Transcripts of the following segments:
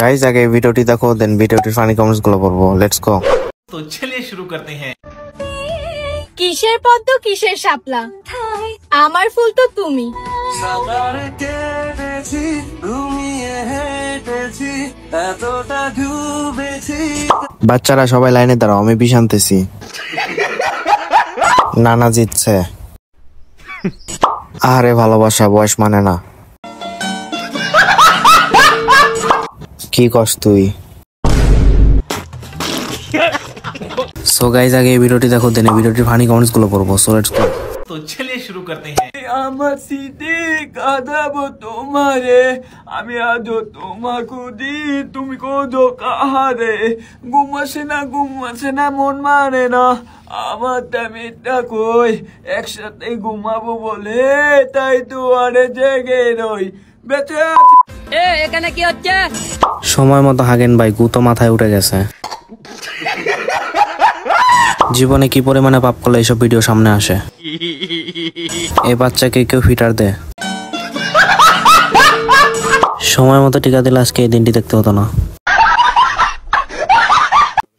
Guys आगे वीडियोटी देखो then वीडियोटी funny comments গুলো পড়বো লেটস গো। तो चलिए शुरू करते हैं। কিসের পদ্ম কিসের শাপলা আমার ফুল তো তুমি। বাচ্চারা সবাই লাইনে দাঁড়াও, আমি বিষ আনতেছি। নানা জিতছে। আরে ভালোবাসা বয়স মানে না। কি কস তুই? সো গাইস আগে এই ভিডিওটি দেখো দেন ভিডিওটির ফানি কমেন্টস গুলো পড়বো সো লেটস গো। तो चलिए शुरू करते हैं। আমার সিটি কাঁদাবো তোমারে, আমি আজও তোমাকে দি, তুমি কোজো কাহারে। ঘুমাসে না মন মানে না, আমার দামিটা কই। একসাথে ঘুমাবো বলে তাই দুয়ারে জেগে রই। বেঁচে এখানে কি হচ্ছে? সময় মতো হাগেন ভাই, গু তো মাথায় উঠে গেছে। জীবনে কি পরিমাণে পাপ করলে এইসব ভিডিও সামনে আসে। এই বাচ্চাকে কেউ ফিটার দে। সময় মতো টিকা দিলে আজকে এই দিনটি দেখতে হতো না।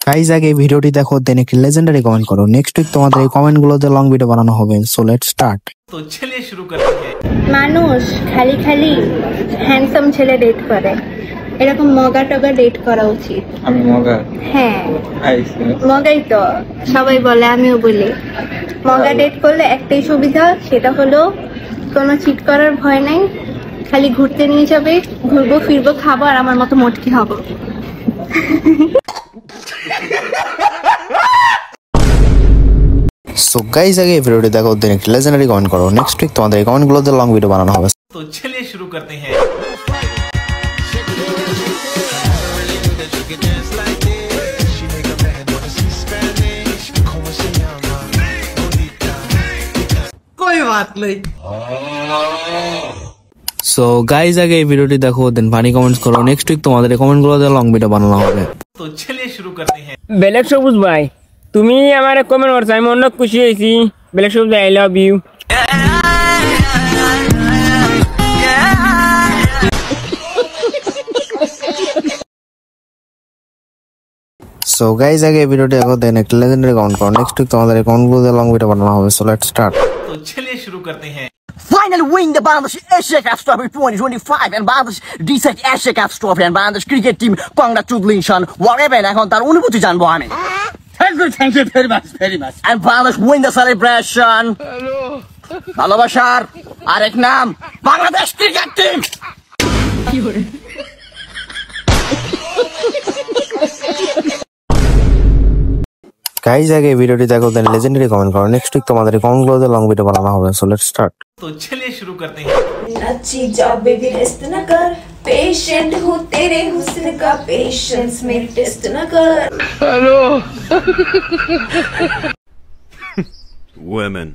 গাইস আগে এই ভিডিওটি দেখো দেন একটি লেজেন্ডারি কমেন্ট করো। নেক্সট উইক তোমাদের এই কমেন্ট গুলোতে লং ভিডিও বানানো হবে। So let's start. तो चलिए शुरू करते हैं। মানুষ খালি খালি হ্যান্ডসাম ছেলে ডেট করে, এরকম মগা টগা ডেট করা উচিত। আমি মগা হ্যাঁ আইছি। মগাই তো সবাই বলে, আমিও বলি। মগা ডেট করলে একটাই সুবিধা, সেটা হলো কোনো চিট করার ভয় নাই। খালি ঘুরতে নিয়ে যাবে, ঘুরবো ফিরবো খাবো আর আমার মতো মোটকি হবো। সো গাইস আগে এই ভিডিওটি দেখো দেন একটি লেজেন্ডারি কমেন্ট করো। নেক্সট উইক তোমাদের এই কমেন্ট গুলোতে লং ভিডিও বানানো হবে। तो चलिए शुरू करते हैं। कोई बात नहीं। সো গাইস আগে এই ভিডিওটি দেখো দেন ফানি কমেন্টস করো। নেক্সট উইক তোমাদের এই কমেন্ট গুলোতে লং ভিডিও বানানো হবে। तो चलिए शुरू करते हैं। ব্ল্যাক সবুজ ভাই, তুমি আমার কমেন্ট করছো, আমি অনেক খুশি হয়েছি। ব্ল্যাক সবুজ ভাই, I love you. So guys আগে এই ভিডিওটি দেখো দেন একটি লেজেন্ডারি কমেন্ট করো। নেক্সট উইক তোমাদের এই কমেন্ট গুলোতে লং ভিডিও বানানো হবে। So let's start. तो चलिए शुरू करते हैं। Finally win the Bangladesh Asia Cup Trophy 2025 and Bangladesh decide Asia Cup Trophy and Bangladesh cricket team congratulations whatever এখন তার অনুভূতি জানবো আমি। Thank you very much and Bangladesh win the celebration. ভালোবাসার আরেক নাম বাংলাদেশ ক্রিকেট টিম। গাইস আগে এই ভিডিওটি দেখো দেন লেজেন্ডারি কমেন্ট করো। নেক্সট উইক তোমাদের এই কমেন্ট গুলোতে লং ভিডিও বানানো হবে। So let's start. तो चलिए शुरू करते हैं। अच्छी जॉब बेबी रेस्ट न कर, पेशेंट हूँ तेरे हुस्न का, पेशेंस मेरी टेस्ट न कर। Women.